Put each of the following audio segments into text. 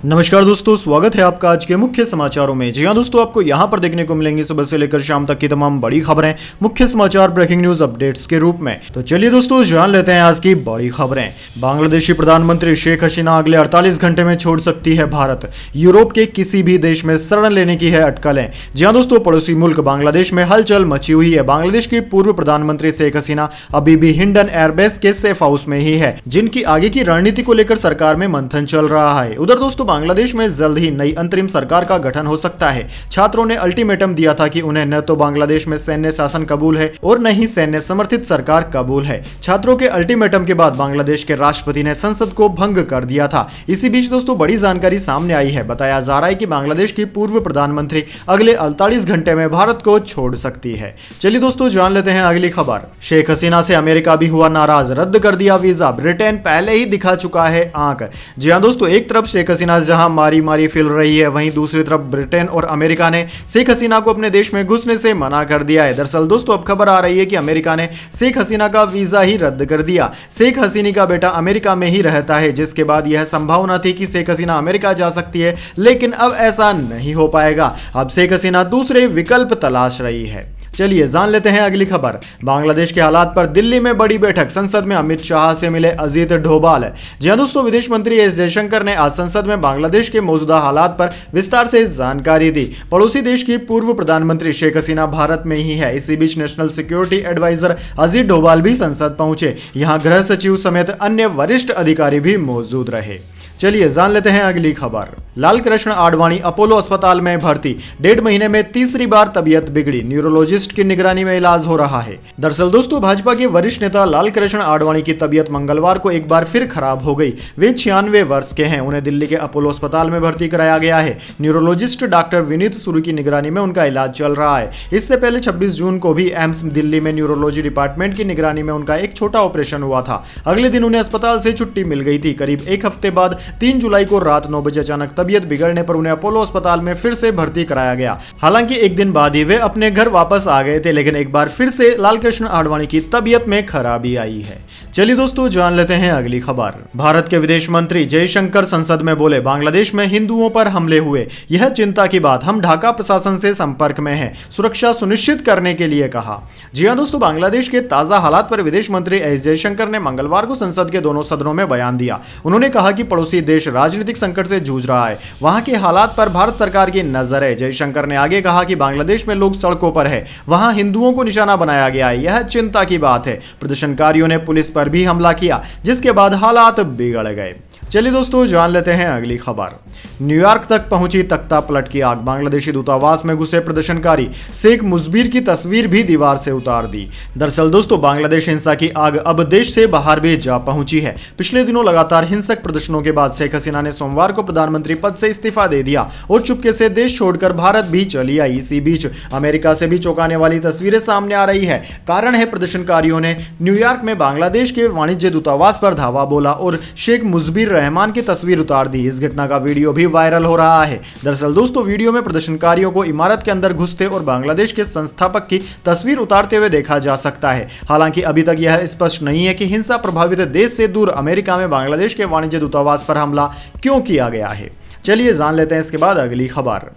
नमस्कार दोस्तों, स्वागत है आपका आज के मुख्य समाचारों में। जी हां दोस्तों, आपको यहां पर देखने को मिलेंगे सुबह से लेकर शाम तक की तमाम बड़ी खबरें मुख्य समाचार ब्रेकिंग न्यूज अपडेट्स के रूप में। तो चलिए दोस्तों, जान लेते हैं आज की बड़ी खबरें। बांग्लादेशी प्रधानमंत्री शेख हसीना अगले 48 घंटे में छोड़ सकती है भारत। यूरोप के किसी भी देश में शरण लेने की है अटकलें। जी हां दोस्तों, पड़ोसी मुल्क बांग्लादेश में हलचल मची हुई है। बांग्लादेश की पूर्व प्रधानमंत्री शेख हसीना अभी भी हिंडन एयरबेस के सेफ हाउस में ही है, जिनकी आगे की रणनीति को लेकर सरकार में मंथन चल रहा है। उधर दोस्तों, बांग्लादेश में जल्द ही नई अंतरिम सरकार का गठन हो सकता है। छात्रों ने अल्टीमेटम दिया था कि उन्हें न तो बांग्लादेश में सैन्य शासन कबूल है और न ही सैन्य समर्थित सरकार कबूल है। छात्रों के अल्टीमेटम के बाद बांग्लादेश के राष्ट्रपति ने संसद को भंग कर दिया था। इसी बीच दोस्तों, बड़ी जानकारी सामने आई है। बताया जा रहा है कि बांग्लादेश की पूर्व प्रधानमंत्री अगले 48 घंटे में भारत को छोड़ सकती है। चलिए दोस्तों, जान लेते हैं अगली खबर। शेख हसीना से अमेरिका भी हुआ नाराज, रद्द कर दिया वीजा। ब्रिटेन पहले ही दिखा चुका है आंख। जी हां दोस्तों, एक तरफ शेख हसीना जहां मारी मारी फिल रही है, वहीं दूसरी तरफ ब्रिटेन और अमेरिका ने शेख हसीना को अपने देश में घुसने से मना कर दिया है। दरअसल दोस्तों, अब खबर आ रही है कि अमेरिका ने शेख हसीना का वीजा ही रद्द कर दिया। शेख हसीना का बेटा अमेरिका में ही रहता है, जिसके बाद यह संभावना थी कि शेख हसीना अमेरिका जा सकती है, लेकिन अब ऐसा नहीं हो पाएगा। अब शेख हसीना दूसरे विकल्प तलाश रही है। चलिए जान लेते हैं अगली खबर। बांग्लादेश के हालात पर दिल्ली में बड़ी बैठक, संसद में अमित शाह से मिले अजीत डोभाल। जी हां दोस्तों, विदेश मंत्री एस जयशंकर ने आज संसद में बांग्लादेश के मौजूदा हालात पर विस्तार से जानकारी दी। पड़ोसी देश की पूर्व प्रधानमंत्री शेख हसीना भारत में ही है। इसी बीच national security adviser Ajit Doval भी संसद पहुंचे। यहां गृह सचिव समेत अन्य वरिष्ठ अधिकारी भी मौजूद रहे। चलिए जान लेते हैं अगली खबर। लाल कृष्ण आडवाणी अपोलो अस्पताल में भर्ती, 1.5 महीने में तीसरी बार तबीयत बिगड़ी, न्यूरोलॉजिस्ट की निगरानी में इलाज हो रहा है। दरअसल दोस्तों, भाजपा के वरिष्ठ नेता लाल कृष्ण आडवाणी की तबीयत मंगलवार को एक बार फिर खराब हो गई। वे 96 वर्ष के हैं। उन्हें दिल्ली के अपोलो अस्पताल में भर्ती कराया गया है। न्यूरोलॉजिस्ट डॉक्टर विनीत सुरु की निगरानी में उनका इलाज चल रहा है। इससे पहले 26 जून को भी एम्स दिल्ली में न्यूरोलॉजी डिपार्टमेंट की निगरानी में उनका एक छोटा ऑपरेशन हुआ था। अगले दिन उन्हें अस्पताल से छुट्टी मिल गई थी। करीब एक हफ्ते बाद 3 जुलाई को रात 9 बजे अचानक तबीयत बिगड़ने पर उन्हें अपोलो अस्पताल में फिर से भर्ती कराया गया। हालांकि एक दिन बाद ही वे अपने घर वापस आ गए थे, लेकिन एक बार फिर से लालकृष्ण आडवाणी की तबीयत में खराबी आई है। चलिए दोस्तों, जान लेते हैं अगली खबर। भारत के विदेश मंत्री जयशंकर संसद में बोले, बांग्लादेश में हिंदुओं पर हमले हुए, यह चिंता की बात। हम ढाका प्रशासन से संपर्क में हैं, सुरक्षा सुनिश्चित करने के लिए कहा। जी हां दोस्तों, बांग्लादेश के ताजा हालात पर विदेश मंत्री एस जयशंकर ने मंगलवार को संसद के दोनों सदनों में बयान दिया। उन्होंने कहा कि पड़ोसी देश राजनीतिक संकट से जूझ रहा है, वहां के हालात पर भारत सरकार की नजर है। जयशंकर ने आगे कहा कि बांग्लादेश में लोग सड़कों पर है, वहां हिंदुओं को निशाना बनाया गया है, यह चिंता की बात है। प्रदर्शनकारियों ने पुलिस पर भी हमला किया, जिसके बाद हालात बिगड़ गए। चलिए दोस्तों, जान लेते हैं अगली खबर। न्यूयॉर्क तक पहुंची तख्ता पलट की आग, बांग्लादेशी दूतावास में घुसे प्रदर्शनकारी, शेख मुजबिर की तस्वीर भी दीवार से उतार दी। दरअसल दोस्तों, बांग्लादेश हिंसा की आग अब देश से बाहर भी जा पहुंची है। पिछले दिनों लगातार हिंसक प्रदर्शनों के बाद शेख हसीना ने सोमवार को प्रधानमंत्री पद से इस्तीफा दे दिया और चुपके से देश छोड़कर भारत भी चली आई। इसी बीच अमेरिका से भी चौंकाने वाली तस्वीरें सामने आ रही है। कारण है, प्रदर्शनकारियों ने न्यूयॉर्क में बांग्लादेश के वाणिज्य दूतावास पर धावा बोला और शेख मुजबिर रहमान की तस्वीर उतार दी। इस घटना का वीडियो भी वायरल हो रहा है। दरअसल दोस्तों, वीडियो में प्रदर्शनकारियों को इमारत के अंदर घुसते और बांग्लादेश के संस्थापक की तस्वीर उतारते हुए देखा जा सकता है। हालांकि अभी तक यह स्पष्ट नहीं है कि हिंसा प्रभावित देश से दूर अमेरिका में बांग्लादेश के वाणिज्य दूतावास पर हमला क्यों किया गया है। चलिए जान लेते हैं इसके बाद अगली खबर।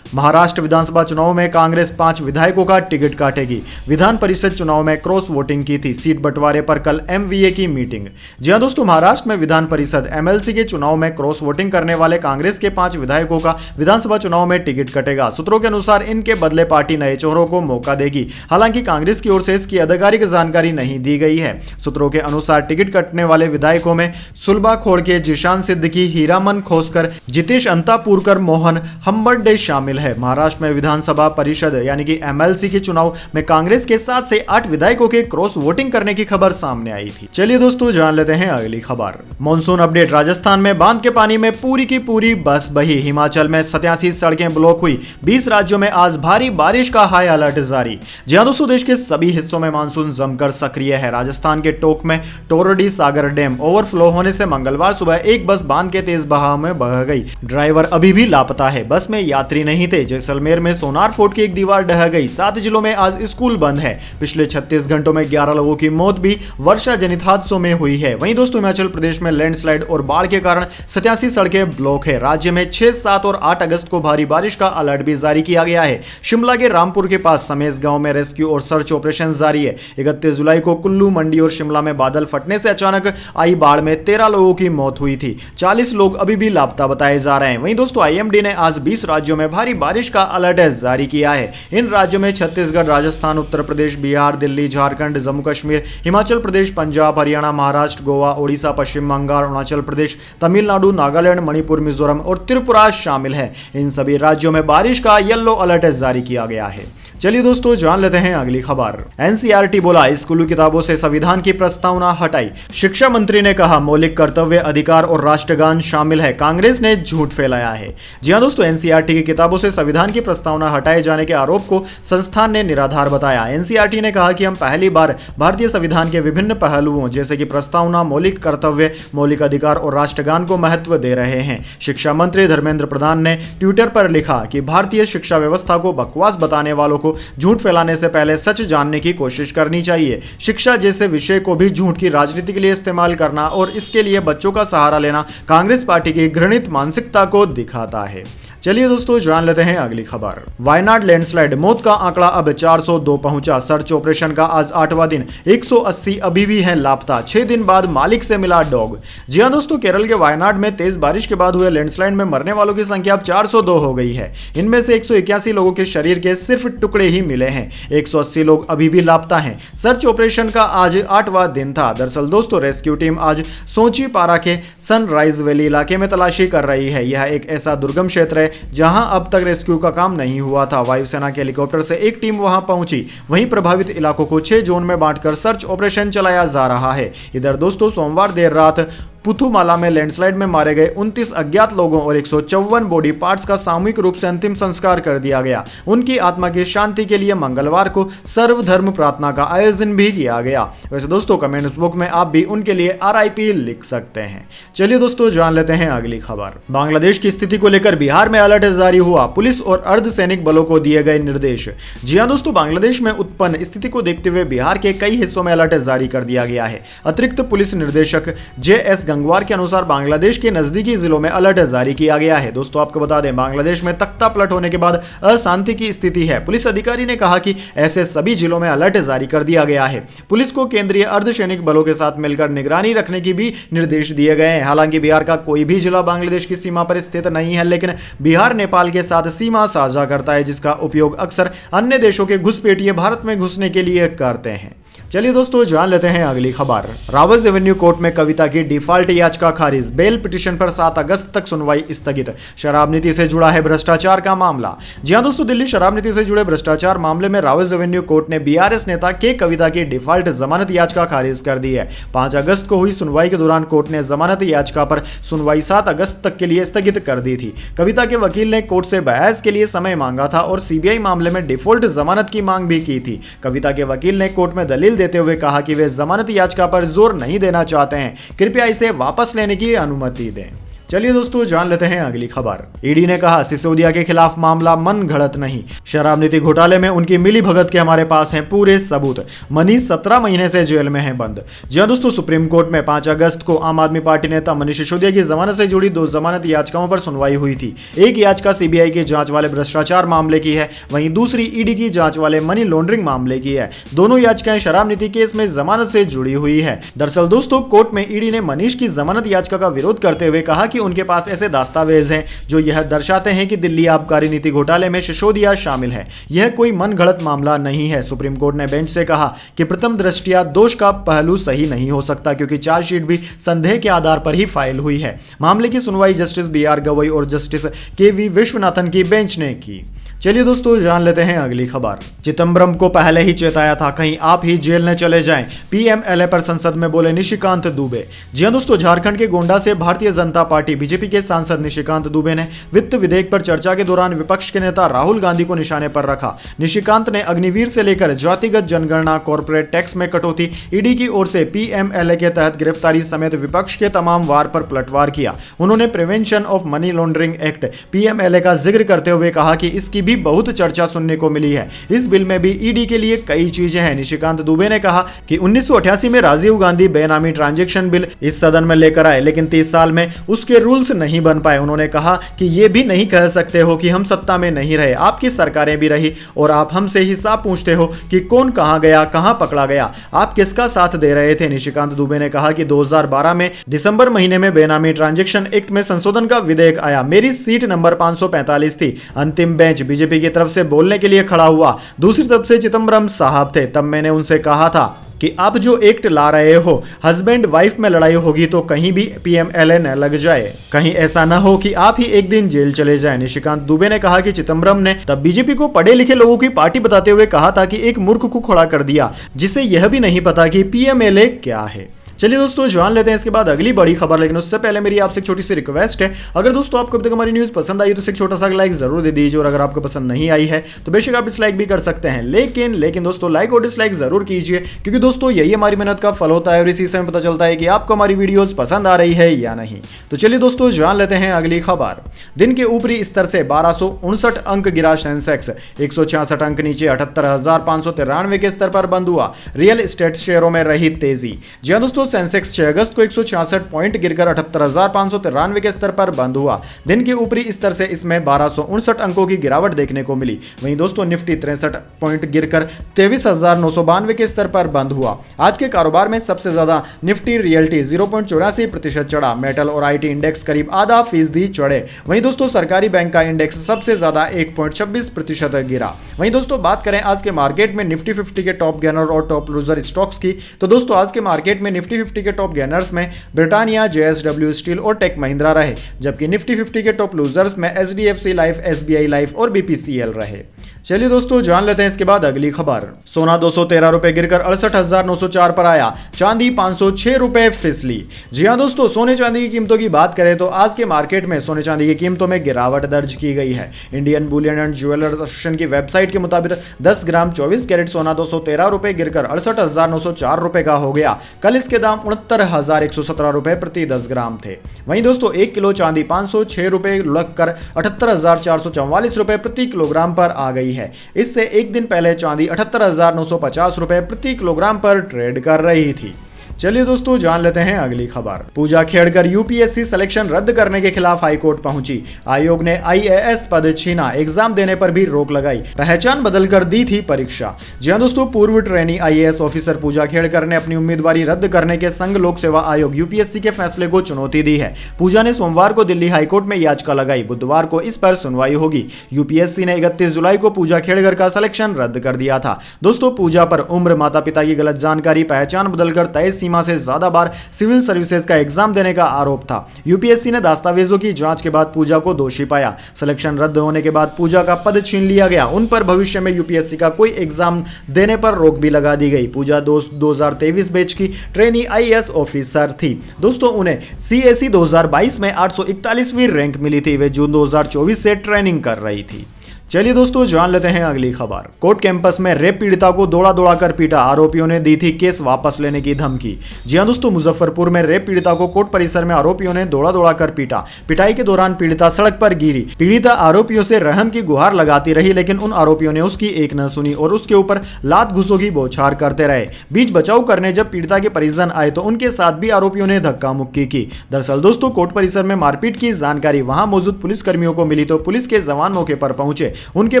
महाराष्ट्र विधानसभा चुनाव में कांग्रेस 5 विधायकों का टिकट काटेगी। विधान परिषद चुनाव में क्रॉस वोटिंग की थी। सीट बंटवारे पर कल एमवीए की मीटिंग। जी हां दोस्तों, महाराष्ट्र में विधान परिषद एमएलसी के चुनाव में क्रॉस वोटिंग करने वाले कांग्रेस के 5 विधायकों का विधानसभा चुनाव में टिकट कटेगा। सूत्रों के अनुसार इनके बदले पार्टी नए चेहरों को मौका देगी। हालांकि कांग्रेस की ओर से इसकी आधिकारिक जानकारी नहीं दी गई है। सूत्रों के अनुसार टिकट कटने वाले विधायकों में सुलभा खोड़के, जिशान सिद्दीकी, हीरामन खोसकर, जितेश अंतापुरकर, मोहन हम्बर्डे शामिल है। महाराष्ट्र में विधानसभा परिषद यानी कि एमएलसी के चुनाव में कांग्रेस के 7 से 8 विधायकों के क्रॉस वोटिंग करने की खबर सामने आई थी। चलिए दोस्तों, जान लेते हैं अगली खबर। Monsoon update. राजस्थान में बांध के पानी में पूरी की पूरी बस बही। हिमाचल में 87 सड़कें ब्लॉक हुई। 20 राज्यों में आज भारी बारिश का हाई अलर्ट जारी। जी हां दोस्तों, देश के सभी हिस्सों में मानसून जमकर सक्रिय है। राजस्थान के टोंक में टोरडी सागर डैम ओवरफ्लो होने से मंगलवार सुबह एक बस बांध के तेज बहाव में बह गई। ड्राइवर अभी भी लापता है। बस में यात्री नहीं नहीं थे। जैसलमेर में सोनार फोर्ट की एक दीवार ढह गई। 7 जिलों में आज स्कूल बंद है। पिछले 36 घंटों में 11 लोगों की मौत भी वर्षा जनित हादसों में हुई है। वहीं दोस्तों हिमाचल प्रदेश में लैंडस्लाइड और बाढ़ के कारण 87 सड़कें ब्लॉक है। राज्य में 6, 7 और 8 अगस्त को भारी बारिश का अलर्ट भी जारी किया गया है। शिमला के रामपुर के पास समेस गांव में रेस्क्यू और सर्च ऑपरेशन जारी है। 31 जुलाई को कुल्लू, मंडी और शिमला में बादल फटने से अचानक आई बाढ़ में 13 लोगों की मौत हुई थी। 40 लोग अभी भी लापता बताए जा रहे हैं। वहीं दोस्तों आईएमडी ने आज 20 राज्यों में भारी बारिश का अलर्ट जारी किया है। इन राज्यों में छत्तीसगढ़, राजस्थान, उत्तर प्रदेश, बिहार, दिल्ली, झारखंड, जम्मू कश्मीर, हिमाचल प्रदेश, पंजाब, हरियाणा, महाराष्ट्र, गोवा, ओडिशा, पश्चिम बंगाल, अरुणाचल प्रदेश, तमिलनाडु, नागालैंड, मणिपुर, मिजोरम और त्रिपुरा शामिल है। इन सभी राज्यों में बारिश का येलो अलर्ट जारी किया गया है। चलिए दोस्तों जान लेते हैं अगली खबर। एनसीईआरटी बोला स्कूली किताबों से संविधान की प्रस्तावना हटाई। शिक्षा मंत्री ने कहा मौलिक कर्तव्य, अधिकार और राष्ट्रगान शामिल है। कांग्रेस ने झूठ फैलाया है। जी हां दोस्तों, एनसीईआरटी की किताबों से संविधान की प्रस्तावना हटाए जाने के आरोप को संस्थान ने निराधार बताया। एनसीईआरटी ने कहा कि हम पहली बार भारतीय संविधान के विभिन्न पहलुओं जैसे कि प्रस्तावना, मौलिक कर्तव्य, मौलिक अधिकार और राष्ट्रगान को महत्व दे रहे हैं। शिक्षा मंत्री धर्मेंद्र प्रधान ने ट्विटर पर लिखा कि भारतीय शिक्षा व्यवस्था को बकवास बताने वालों को झूठ फैलाने से पहले सच जानने की कोशिश करनी चाहिए। शिक्षा जैसे विषय को भी झूठ की राजनीति के लिए इस्तेमाल करना और इसके लिए बच्चों का सहारा लेना कांग्रेस पार्टी की घृणित मानसिकता को दिखाता है। चलिए दोस्तों जान लेते हैं अगली खबर। वायनाड लैंडस्लाइड, मौत का आंकड़ा अब 402 पहुंचा। सर्च ऑपरेशन का आज 8वां दिन, 180 अभी भी हैं लापता। 6 दिन बाद मालिक से मिला डॉग। जी हां दोस्तों, केरल के वायनाड में तेज बारिश के बाद हुए लैंडस्लाइड में मरने वालों की संख्या अब 402 हो गई है। इनमें से 181 लोगों के शरीर के सिर्फ टुकड़े ही मिले हैं। 180 लोग अभी भी लापता हैं। सर्च ऑपरेशन का आज 8वां दिन था। दरअसल दोस्तों रेस्क्यू टीम आज सोची पारा के सनराइज वैली इलाके में तलाशी कर रही है। यह एक ऐसा दुर्गम क्षेत्र है जहां अब तक रेस्क्यू का काम नहीं हुआ था। वायुसेना के हेलीकॉप्टर से एक टीम वहां पहुंची। वहीं प्रभावित इलाकों को 6 जोन में बांटकर सर्च ऑपरेशन चलाया जा रहा है। इधर दोस्तों सोमवार देर रात पुथुमाला में लैंडस्लाइड में मारे गए 29 अज्ञात लोगों और 154 बॉडी पार्ट्स का सामूहिक रूप से अंतिम संस्कार कर दिया गया। उनकी आत्मा की शांति के लिए मंगलवार को सर्वधर्म प्रार्थना का आयोजन भी किया गया। वैसे दोस्तों कमेंट बॉक्स में आप भी उनके लिए RIP लिख सकते हैं। चलिए दोस्तों जान लेते हैं अगली खबर। बांग्लादेश की स्थिति को लेकर बिहार में अलर्ट जारी हुआ। पुलिस और अर्धसैनिक बलों को दिए गए निर्देश। जी हां दोस्तों, बांग्लादेश में उत्पन्न स्थिति को देखते हुए बिहार के कई हिस्सों में अलर्ट जारी कर दिया गया है। अतिरिक्त पुलिस निर्देशक JS गंगवार के अनुसार बांग्लादेश के नजदीकी जिलों में अलर्ट जारी किया गया है। दोस्तों आपको बता दें बांग्लादेश में तख्ता पलट होने के बाद अशांति की स्थिति है। पुलिस अधिकारी ने कहा कि ऐसे सभी जिलों में अलर्ट जारी कर दिया गया है। पुलिस को केंद्रीय अर्धसैनिक बलों के साथ मिलकर निगरानी रखने की भी निर्देश दिए गए हैं। हालांकि बिहार का कोई भी जिला बांग्लादेश की सीमा पर स्थित नहीं है, लेकिन बिहार नेपाल के साथ सीमा साझा करता है, जिसका उपयोग अक्सर अन्य देशों के घुसपैठिए भारत में घुसने के लिए करते हैं। चलिए दोस्तों जान लेते हैं अगली खबर। रावत एवेन्यू कोर्ट में कविता की डिफॉल्ट याचिका खारिज। बेल पिटीशन पर 7 अगस्त तक सुनवाई स्थगित। शराब नीति से जुड़ा है भ्रष्टाचार का मामला। जी हां दोस्तों, दिल्ली शराब नीति से जुड़े भ्रष्टाचार मामले में रावत एवेन्यू कोर्ट ने BRS नेता के कविता की डिफॉल्ट जमानत याचिका खारिज कर दी है। 5 अगस्त को हुई सुनवाई के दौरान कोर्ट ने जमानत याचिका पर सुनवाई 7 अगस्त तक के लिए स्थगित कर दी थी। कविता के वकील ने कोर्ट से बहस के लिए समय मांगा था और CBI मामले में डिफॉल्ट जमानत की मांग भी की थी। कविता के वकील ने कोर्ट में दलील देते हुए कहा कि वे जमानत याचिका पर जोर नहीं देना चाहते हैं, कृपया इसे वापस लेने की अनुमति दें। चलिए दोस्तों जान लेते हैं अगली खबर। ईडी ने कहा सिसोदिया के खिलाफ मामला मन घड़त नहीं। शराब नीति घोटाले में उनकी मिली भगत के हमारे पास हैं पूरे सबूत। मनीष 17 महीने से जेल में है बंद। जी हां दोस्तों, सुप्रीम कोर्ट में 5 अगस्त को आम आदमी पार्टी नेता मनीष सिसोदिया की जमानत से जुड़ी 2 जमानत याचिकाओं पर सुनवाई हुई थी। एक याचिका CBI की जांच वाले भ्रष्टाचार मामले की है, वहीं दूसरी ईडी की जांच वाले मनी लॉन्ड्रिंग मामले की है। दोनों याचिकाएं शराब नीति केस में जमानत से जुड़ी हुई है। दरअसल दोस्तों कोर्ट में ईडी ने मनीष की जमानत याचिका का विरोध करते हुए कहा कि उनके पास ऐसे दस्तावेज हैं जो यह दर्शाते हैं कि दिल्ली आबकारी नीति घोटाले में सिसोदिया शामिल है। यह कोई मनगढ़ंत मामला नहीं है। सुप्रीम कोर्ट ने बेंच से कहा कि प्रथम दृष्टया दोष का पहलू सही नहीं हो सकता, क्योंकि चार्जशीट भी संदेह के आधार पर ही फाइल हुई है। मामले की सुनवाई जस्टिस BR गवई और जस्टिस KV विश्वनाथन की बेंच ने की। चलिए दोस्तों जान लेते हैं अगली खबर। चिदंबरम को पहले ही चेताया था, कहीं आप ही जेल न चले जाएं, पीएमएलए पर संसद में बोले निशिकांत दुबे। जी हां दोस्तों, झारखंड के गोंडा से भारतीय जनता पार्टी बीजेपी के सांसद निशिकांत दुबे ने वित्त विधेयक पर चर्चा के दौरान विपक्ष के नेता राहुल गांधी को निशाने पर रखा। निशिकांत ने अग्निवीर से लेकर जातिगत जनगणना, कॉर्पोरेट टैक्स में कटौती, ईडी की ओर से पीएमएलए के तहत गिरफ्तारी समेत विपक्ष के तमाम वार पर पलटवार किया। उन्होंने prevention of money laundering act PMLA का जिक्र करते हुए कहा कि इसकी भी बहुत चर्चा सुनने को मिली है। इस बिल में भी ईडी के लिए कई चीजें हैं। निशिकांत दुबे ने कहा कि 1988 में राजीव गांधी बेनामी ट्रांजैक्शन बिल इस सदन में लेकर आए, लेकिन 30 साल में उसके रूल्स नहीं बन पाए। उन्होंने कहा कि यह भी नहीं कह सकते हो कि हम सत्ता में नहीं रहे, आपकी सरकारें भी रही और आप हमसे हिसाब पूछते हो कि कौन कहां गया, कहां पकड़ा गया, आप किसका साथ दे रहे थे। निशिकांत दुबे ने कहा कि 2012 में दिसंबर महीने में बेनामी ट्रांजैक्शन एक्ट में संशोधन का विधेयक आया। मेरी सीट नंबर 545 थी। अंतिम बेंच बीजेपी की तरफ से बोलने के लिए खड़ा हुआ। दूसरी तरफ से चिदंबरम साहब थे। तब मैंने उनसे कहा था कि आप जो एक्ट ला रहे हो, हस्बैंड वाइफ में लड़ाई होगी तो कहीं भी पीएमएलए न लग जाए, कहीं ऐसा न हो कि आप ही एक दिन जेल चले जाएं। निशिकांत दुबे ने कहा कि चिदंबरम ने तब बीजेपी को पढ़े लिखे लोगों की पार्टी बताते हुए कहा था कि एक मूर्ख को खड़ा कर दिया जिसे यह भी नहीं पता कि पीएमएलए क्या है। चलिए दोस्तों जान लेते हैं इसके बाद अगली बड़ी खबर, लेकिन उससे पहले मेरी आपसे एक छोटी सी रिक्वेस्ट है, अगर दोस्तों आपको अब तक हमारी न्यूज़ पसंद आई तो एक छोटा सा लाइक जरूर दे दीजिए, और अगर आपको पसंद नहीं आई है तो बेशक आप डिसलाइक भी कर सकते हैं, लेकिन दोस्तों लाइक और डिसलाइक जरूर कीजिए, क्योंकि दोस्तों यही हमारी मेहनत का फल होता है और इसी से हमें पता चलता है कि आपको हमारी वीडियोज पसंद आ रही है या नहीं। तो चलिए दोस्तों जान लेते हैं अगली खबर। दिन के ऊपरी स्तर से 1259 अंक गिरा सेंसेक्स, 166 अंक नीचे 78,593 के स्तर पर बंद हुआ। रियल एस्टेट शेयरों में रही तेजी। जी हां दोस्तों, सेंसेक्स 6 अगस्त को 166 पॉइंट गिरकर 78,593 के स्तर पर बंद हुआ। दिन के ऊपरी स्तर से इसमें 1259 अंकों की गिरावट देखने को मिली। वहीं दोस्तों निफ्टी 63 पॉइंट गिरकर 23,992 के स्तर पर बंद हुआ। आज के कारोबार में सबसे ज्यादा निफ्टी रियल्टी 0.84% चढ़ा। मेटल और आईटी इंडेक्स करीब आधा फीसदी चढ़े। वहीं दोस्तों सरकारी बैंक का इंडेक्स सबसे ज्यादा 1.26% गिरा। वहीं दोस्तों बात करें आज के मार्केट में निफ्टी 50 के टॉप गेनर और टॉप लूजर स्टॉक्स की, तो दोस्तों आज के मार्केट में निफ्टी 50 के टॉप गेनर्स में ब्रिटानिया, जेएसडब्ल्यू स्टील और टेक महिंद्रा रहे, जबकि निफ्टी 50 के टॉप लूजर्स में एचडीएफसी लाइफ, एसबीआई लाइफ और बीपीसीएल रहे। चलिए दोस्तों जान लेते हैं इसके बाद अगली खबर। सोना 213 रुपए गिरकर 68,904 पर आया। चांदी 506 रुपए फिसली। जी हां दोस्तों, सोने चांदी की कीमतों की बात करें तो आज के मार्केट में सोने चांदी की कीमतों में गिरावट दर्ज की गई है। Indian Boolean and jewellers association की वेबसाइट के मुताबिक 10 ग्राम 24 कैरेट सोना 213 रुपए गिरकर 68,904 रुपए का हो गया। कल इसके दाम 69,117 रुपए प्रति 10 ग्राम थे। वहीं दोस्तों 1 किलो चांदी 506 रुपए लुढ़क कर 78,444 रुपए प्रति किलोग्राम पर आ गई है। इससे एक दिन पहले चांदी 78,950 रुपए प्रति किलोग्राम पर ट्रेड कर रही थी। चलिए दोस्तों जान लेते हैं अगली खबर। पूजा खेड़कर यूपीएससी सिलेक्शन रद्द करने के खिलाफ हाईकोर्ट पहुंची। आयोग ने आईएएस पद छीना, एग्जाम देने पर भी रोक लगाई, पहचान बदलकर दी थी परीक्षा। जी हां दोस्तों, पूर्व ट्रेनी आईएएस ऑफिसर पूजा खेड़कर ने अपनी उम्मीदवारी रद्द करने के संघ लोक सेवा आयोग यूपीएससी के फैसले को चुनौती दी है। पूजा ने सोमवार को दिल्ली हाईकोर्ट में याचिका लगाई। बुधवार को इस पर सुनवाई होगी। यूपीएससी ने 31 जुलाई को पूजा खेड़कर का सिलेक्शन रद्द कर दिया था। दोस्तों पूजा पर उम्र, माता पिता की गलत जानकारी, पहचान बदलकर तय सीमा से ज्यादा बार सिविल सर्विसेज का एग्जाम देने का आरोप था। यूपीएससी ने दस्तावेजों की जांच के बाद पूजा को दोषी पाया। सिलेक्शन रद्द होने के बाद पूजा का पद छीन लिया गया। उन पर भविष्य में यूपीएससी का कोई एग्जाम देने पर रोक भी लगा दी गई। पूजा 2023 बैच की ट्रेनी आईएएस ऑफिसर थी। दोस्तों उन्हें सीएसई 2022 में 841वीं रैंक मिली थी। वे जून 2024 से ट्रेनिंग कर रही थी। चलिए दोस्तों जान लेते हैं अगली खबर। कोर्ट कैंपस में रेप पीड़िता को दौड़ा दौड़ा कर पीटा, आरोपियों ने दी थी केस वापस लेने की धमकी। जी हां दोस्तों, मुजफ्फरपुर में रेप पीड़िता को कोर्ट परिसर में आरोपियों ने दौड़ा दौड़ा कर पीटा। पिटाई के दौरान पीड़िता सड़क पर गिरी। पीड़िता आरोपियों से रहम की गुहार लगाती रही, लेकिन उन आरोपियों ने उसकी एक न सुनी और उसके ऊपर लात घुसों की बौछार करते रहे। बीच बचाव करने जब पीड़िता के परिजन आए तो उनके साथ भी आरोपियों ने धक्का मुक्की की। दरअसल दोस्तों कोर्ट परिसर में मारपीट की जानकारी वहां मौजूद पुलिसकर्मियों को मिली तो पुलिस के जवान मौके पर पहुंचे। उनके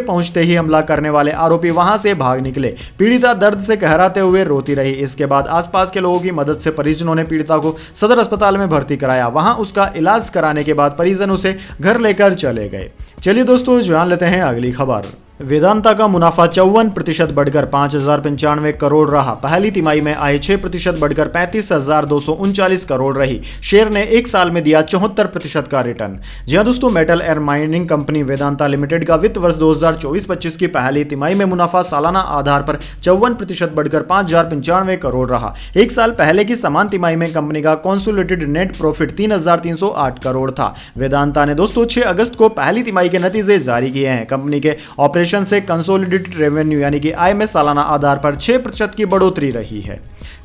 पहुंचते ही हमला करने वाले आरोपी वहां से भाग निकले। पीड़िता दर्द से कहराते हुए रोती रही। इसके बाद आसपास के लोगों की मदद से परिजनों ने पीड़िता को सदर अस्पताल में भर्ती कराया। वहां उसका इलाज कराने के बाद परिजन उसे घर लेकर चले गए। चलिए दोस्तों जान लेते हैं अगली खबर। वेदांता का मुनाफा 54% बढ़कर 5,095 करोड़ रहा। पहली तिमाही में आय 6% बढ़कर 35,239 करोड़ रही। शेयर ने एक साल में दिया 74% का रिटर्न। जी हाँ दोस्तों, metal and mining company Vedanta limited का वित्त वर्ष 2024-25 की पहली तिमाही में मुनाफा सालाना आधार पर 54% बढ़कर 5,095 करोड़ रहा। एक साल पहले की समान तिमाही में कंपनी का कंसोलिडेटेड नेट प्रॉफिट 3,308 करोड़ था। वेदांता ने दोस्तों 6 अगस्त को पहली तिमाही के नतीजे जारी किए हैं। कंपनी के ऑपरेशन से कंसोलिडेटेड रेवेन्यू यानी कि आय में सालाना आधार पर 6% की बढ़ोतरी रही है।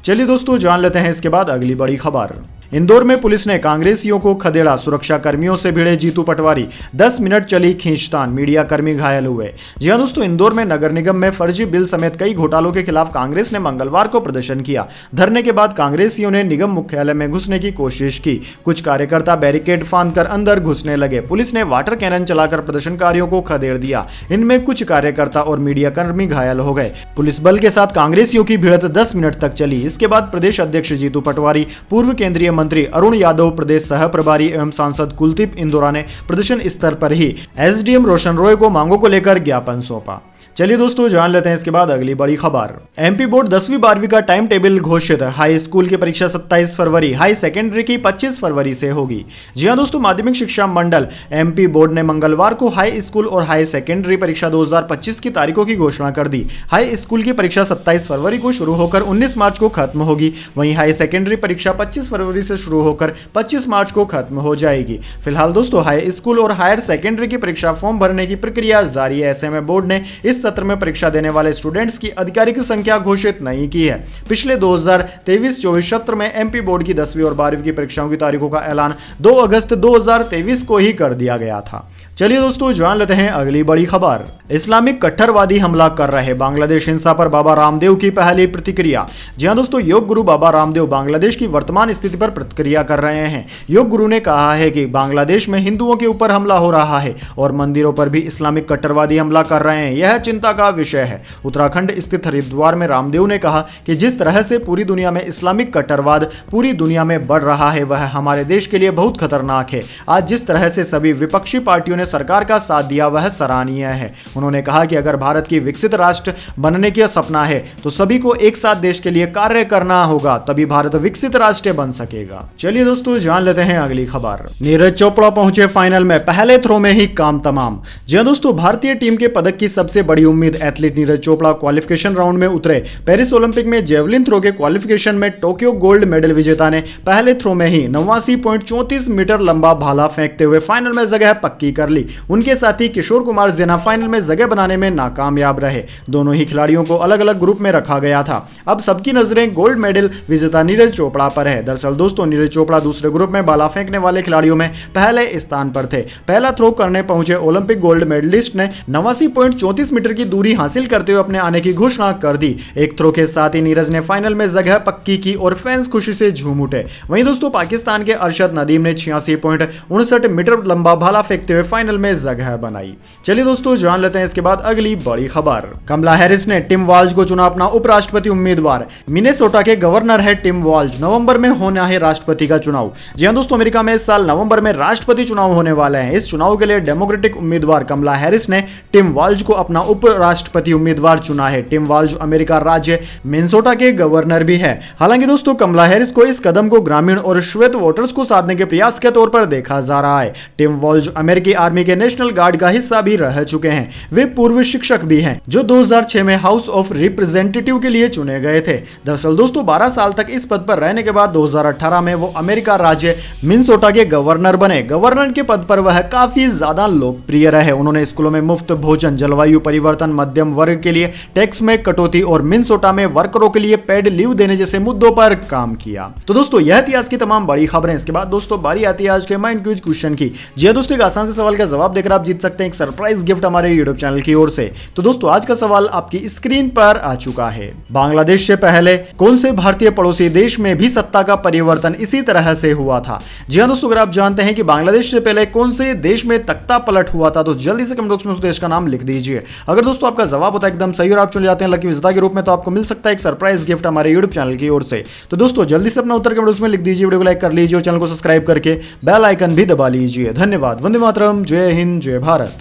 चलिए दोस्तों जान लेते हैं इसके बाद अगली बड़ी खबर। इंदौर में पुलिस ने कांग्रेसियों को खदेड़ा। सुरक्षा कर्मियों से भिड़े जीतू पटवारी। 10 मिनट चली खींचतान, मीडिया कर्मी घायल हुए। जी हां दोस्तों, इंदौर में नगर निगम में फर्जी बिल समेत कई घोटालों के खिलाफ कांग्रेस ने मंगलवार को प्रदर्शन किया। धरने के बाद कांग्रेसियों ने निगम मुख्यालय में घुसने की कोशिश की। कुछ कार्यकर्ता बैरिकेड फांदकर अंदर घुसने लगे। पुलिस ने वाटर कैनन चलाकर प्रदर्शनकारियों को खदेड़ दिया। इनमें कुछ कार्यकर्ता और मीडिया कर्मी घायल हो गए। पुलिस बल के साथ कांग्रेसियों की भिड़ंत 10 मिनट तक चली। इसके बाद प्रदेश अध्यक्ष जीतू पटवारी, पूर्व केंद्रीय मंत्री अरुण यादव, प्रदेश सह प्रभारी एवं सांसद कुलदीप इंदौरा ने प्रदर्शन स्थल पर ही एसडीएम रोशन रॉय को मांगों को लेकर ज्ञापन सौंपा। चलिए दोस्तों जान लेते हैं इसके बाद अगली बड़ी खबर। एमपी बोर्ड 10वीं 12वीं का टाइम टेबल घोषित। हाई स्कूल की परीक्षा 27 फरवरी, हाई सेकेंडरी की 25 फरवरी से होगी। जी हां दोस्तों, माध्यमिक शिक्षा मंडल एमपी बोर्ड ने मंगलवार को हाई स्कूल और हाई सेकेंडरी परीक्षा 2025 की तारीखों की घोषणा कर दी। हाई स्कूल की परीक्षा 27 फरवरी को शुरू होकर 19 मार्च को खत्म होगी। वहीं हाई सेकेंडरी परीक्षा 25 फरवरी से शुरू होकर 25 मार्च को खत्म हो जाएगी। फिलहाल दोस्तों हाई स्कूल और हायर सेकेंडरी की परीक्षा फॉर्म भरने की प्रक्रिया जारी है। ऐसे में बोर्ड ने इस सत्र में परीक्षा देने वाले स्टूडेंट्स की आधिकारिक संख्या घोषित नहीं की है। पिछले 2023-24 सत्र में एमपी बोर्ड की 10वीं और 12वीं की परीक्षाओं की तारीखों का ऐलान 2 अगस्त 2023 को ही कर दिया गया था। चलिए दोस्तों जान लेते हैं अगली बड़ी खबर। इस्लामिक कट्टरवादी हमला कर रहे। बांग्लादेश हिंसा पर बाबा रामदेव की पहली प्रतिक्रिया। जी हां दोस्तों, योग गुरु बाबा रामदेव बांग्लादेश की वर्तमान स्थिति पर प्रतिक्रिया कर रहे हैं। योग गुरु ने कहा है कि बांग्लादेश में हिंदुओं के ऊपर हमला हो रहा है और मंदिरों पर भी इस्लामिक कट्टरवादी हमला कर रहे हैं। यह चिंता का विषय है। उत्तराखंड स्थित हरिद्वार में रामदेव ने कहा कि जिस तरह से पूरी दुनिया में इस्लामिक कट्टरवाद पूरी दुनिया में बढ़ रहा है वह हमारे देश के लिए बहुत खतरनाक है। आज जिस तरह से सभी विपक्षी पार्टियों ने सरकार का साथ दिया वह सराहनीय है। उन्होंने कहा कि अगर भारत की विकसित राष्ट्र बनने का सपना है तो सभी को एक साथ देश के लिए कार्य करना होगा, तभी भारत विकसित राष्ट्र बन सकेगा। चलिए दोस्तों जान लेते हैं अगली खबर। नीरज चोपड़ा पहुंचे फाइनल में, पहले थ्रो में ही काम तमाम। जी हां दोस्तों, भारतीय टीम के पदक की सबसे बड़ी उम्मीद athlete Neeraj Chopra qualification round में उतरे। पेरिस ओलंपिक में जेवलिन थ्रो के क्वालिफिकेशन में टोक्यो गोल्ड मेडल विजेता ने पहले थ्रो में ही 89.34 मीटर लंबा भाला फेंकते हुए फाइनल में जगह पक्की कर ली। उनके साथी किशोर कुमार जेना फाइनल में जगह बनाने में नाकामयाब रहे। दोनों ही खिलाड़ियों को अलग अलग ग्रुप में रखा गया था। अब सबकी नजरें गोल्ड मेडल विजेता नीरज चोपड़ा पर है। दरअसल दोस्तों नीरज चोपड़ा दूसरे ग्रुप में भाला फेंकने वाले खिलाड़ियों में पहले स्थान पर थे। पहला थ्रो करने पहुंचे ओलंपिक गोल्ड मेडलिस्ट ने 89.34 मीटर की दूरी हासिल करते हुए अपने आने की घोषणा कर दी। एक थ्रो के साथ ही नीरज ने फाइनल में जगह पक्की की और फैंस खुशी से झूम उठे। वहीं दोस्तों पाकिस्तान के अरशद नदीम ने 86.59 मीटर लंबा भाला फेंकते हुए फाइनल में जगह बनाई। चलिए दोस्तों जान लेते हैं इसके बाद अगली बड़ी खबर। कमला हैरिस ने टिम वाल्ज को चुना अपना उपराष्ट्रपति उम्मीदवार। मिनेसोटा के गवर्नर है टिम वाल्ज। नवंबर में होना है राष्ट्रपति का चुनाव। जी हां दोस्तों, अमेरिका में इस साल नवंबर में राष्ट्रपति चुनाव होने वाले हैं। इस चुनाव के लिए डेमोक्रेटिक उम्मीदवार कमला हैरिस ने टिम वाल्ज को अपना उपराष्ट्रपति उम्मीदवार चुना है। टिम वाल्ज अमेरिका राज्य मिनेसोटा के गवर्नर भी है। हालांकि दोस्तों कमला हैरिस को इस कदम को ग्रामीण और श्वेत वोटर्स को साधने के प्रयास के तौर पर देखा जा रहा है। टिम वाल्ज अमेरिकी आर्मी के नेशनल गार्ड का हिस्सा भी रह चुके हैं। वे पूर्व शिक्षक भी हैं जो 2006 में हाउस ऑफ रिप्रेजेंटेटिव के लिए चुने गए थे। दरअसल दोस्तों 12 साल तक इस पद पर रहने के बाद 2018 में वो अमेरिका राज्य मिनेसोटा के गवर्नर बने। गवर्नर के पद पर वह काफी ज्यादा लोकप्रिय रहे। उन्होंने स्कूलों में मुफ्त भोजन, जलवायु परिवर्तन, मध्यम वर्ग के लिए टैक्स में कटौती और मिनेसोटा में वर्करों के लिए पेड लीव देने जैसे मुद्दों पर काम किया। तो दोस्तों यह थी आज की तमाम बड़ी खबरें। इसके बाद दोस्तों बारी आती है आज के माइंड क्विज क्वेश्चन की। जी हां दोस्तों, एक आसान से सवाल का जवाब देकर आप जीत सकते हैं एक सरप्राइज गिफ्ट हमारे यूट्यूब चैनल की ओर से। तो दोस्तों आज का सवाल आपकी स्क्रीन पर आ चुका है। बांग्लादेश से पहले कौन से भारतीय पड़ोसी देश में भी सत्ता का परिवर्तन इसी तरह से हुआ था? जी हां दोस्तों, अगर आप जानते हैं कि बांग्लादेश से पहले कौन से देश में तख्ता पलट हुआ था तो जल्दी से कमेंट बॉक्स में उस देश का नाम लिख दीजिए। अगर दोस्तों आपका जवाब होता है एकदम सही और आप चुन जाते हैं लकी विजेता के रूप में तो आपको मिल सकता है एक सरप्राइज गिफ्ट हमारे यूट्यूब चैनल की ओर से। तो दोस्तों जल्दी से अपना उत्तर कमेंट बॉक्स में लिख दीजिए, वीडियो को लाइक कर लीजिए और चैनल को सब्सक्राइब करके बेल आइकन भी दबा लीजिए। धन्यवाद। वंदे मातरम। जय हिंद, जय भारत।